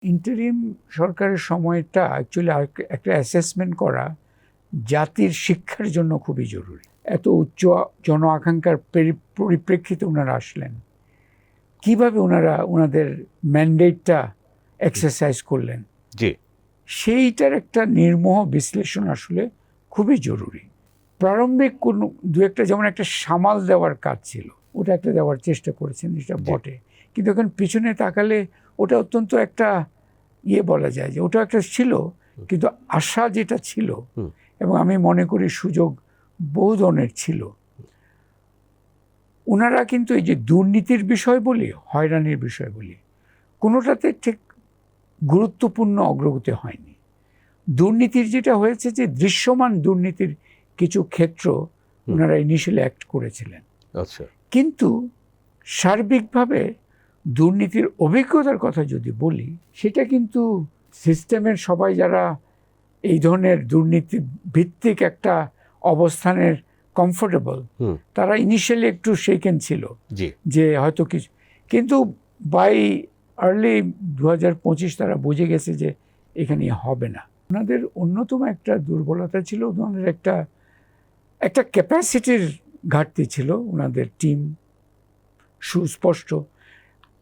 Interim সরকারের সময়টা actually একটা অ্যাসেসমেন্ট করা জাতির শিক্ষার জন্য খুবই জরুরি। এত উচ্চ জন আকাঙ্ক্ষার পরিপ্রেক্ষিতে ওনারা আসলেন, কিভাবে ওনারা ওনাদের ম্যান্ডেটটা এক্সারসাইজ করলেন, জি, সেইটার একটা নির্মোহ বিশ্লেষণ আসলে খুবই জরুরি। প্রারম্ভিক কোনো দু একটা, যেমন একটা সামাল দেওয়ার কাজ ছিল, ওটা একটা দেওয়ার চেষ্টা করেছেন, যেটা বটে, কিন্তু এখন পিছনে তাকালে ওটা অত্যন্ত একটা বলা যায় যে ওটা একটা ছিল, কিন্তু আশা যেটা ছিল, এবং আমি মনে করি সুযোগ বহু ধরনের ছিল। ওনারা কিন্তু এই যে দুর্নীতির বিষয় বলি, হয়রানির বিষয় বলি, কোনোটাতে ঠিক গুরুত্বপূর্ণ অগ্রগতি হয়নি। দুর্নীতির যেটা হয়েছে যে দৃশ্যমান দুর্নীতির কিছু ক্ষেত্র ওনারা ইনিশিয়ালি অ্যাক্ট করেছিলেন, আচ্ছা, কিন্তু সার্বিকভাবে দুর্নীতির অভিজ্ঞতার কথা যদি বলি, সেটা কিন্তু সিস্টেমের সবাই যারা এই ধরনের দুর্নীতি ভিত্তিক একটা অবস্থানের কমফোর্টেবল, তারা ইনিশিয়ালি একটু শেকেন ছিল যে হয়তো কিছু, কিন্তু বাই আর্লি 2025 তারা বুঝে গেছে যে এখানে হবে না। ওনাদের অন্যতম একটা দুর্বলতা ছিল, ওনাদের একটা ক্যাপাসিটির ঘাটতি ছিল, ওনাদের টিম সুস্পষ্ট।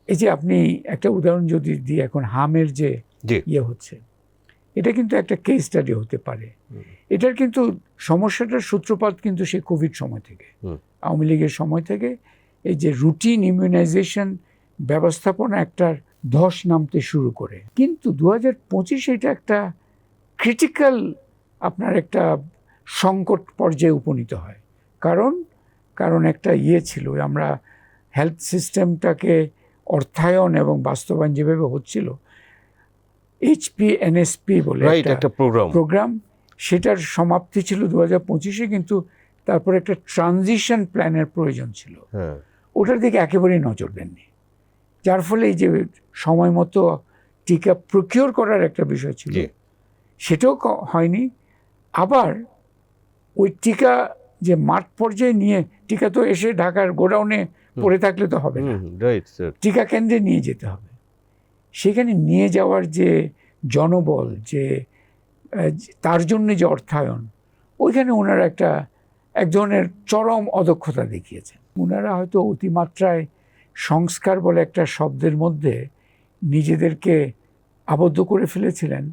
এই যে আপনি একটা উদাহরণ যদি দিই, এখন হামের যে হচ্ছে, এটা কিন্তু একটা কেস স্টাডি হতে পারে। এটার কিন্তু সমস্যাটার সূত্রপাত কিন্তু সেই কোভিড সময় থেকে, আওয়ামী লীগের সময় থেকে, এই যে রুটিন ইমিউনাইজেশন ব্যবস্থাপনা একটার ধস নামতে শুরু করে। কিন্তু 2025 এটা একটা ক্রিটিক্যাল আপনার একটা সংকট পর্যায়ে উপনীত হয়। কারণ একটা ছিল, আমরা হেলথ সিস্টেমটাকে অর্থায়ন এবং বাস্তবায়ন যেভাবে হচ্ছিল, HPNSP বলে একটা প্রোগ্রাম, সেটার সমাপ্তি ছিল 2025-এ, কিন্তু তারপর একটা ট্রানজিশন প্ল্যানের প্রয়োজন ছিল, ওটার দিকে একেবারেই নজর দেননি। যার ফলে এই যে সময় মতো টিকা প্রকিওর করার একটা বিষয় ছিল, সেটাও হয়নি। আবার ওই টিকা যে মাঠ পর্যায়ে নিয়ে, টিকা তো এসে ঢাকার গোডাউনে পড়ে থাকলে তো হবে না, টিকা কেন্দ্রে নিয়ে যেতে হবে। সেখানে নিয়ে যাওয়ার যে জনবল, যে তার জন্য যে অর্থায়ন, ওইখানে ওনারা এক ধরনের চরম অদক্ষতা দেখিয়েছেন। ওনারা হয়তো অতিমাত্রায় সংস্কার বলে একটা শব্দের মধ্যে নিজেদেরকে আবদ্ধ করে ফেলেছিলেন।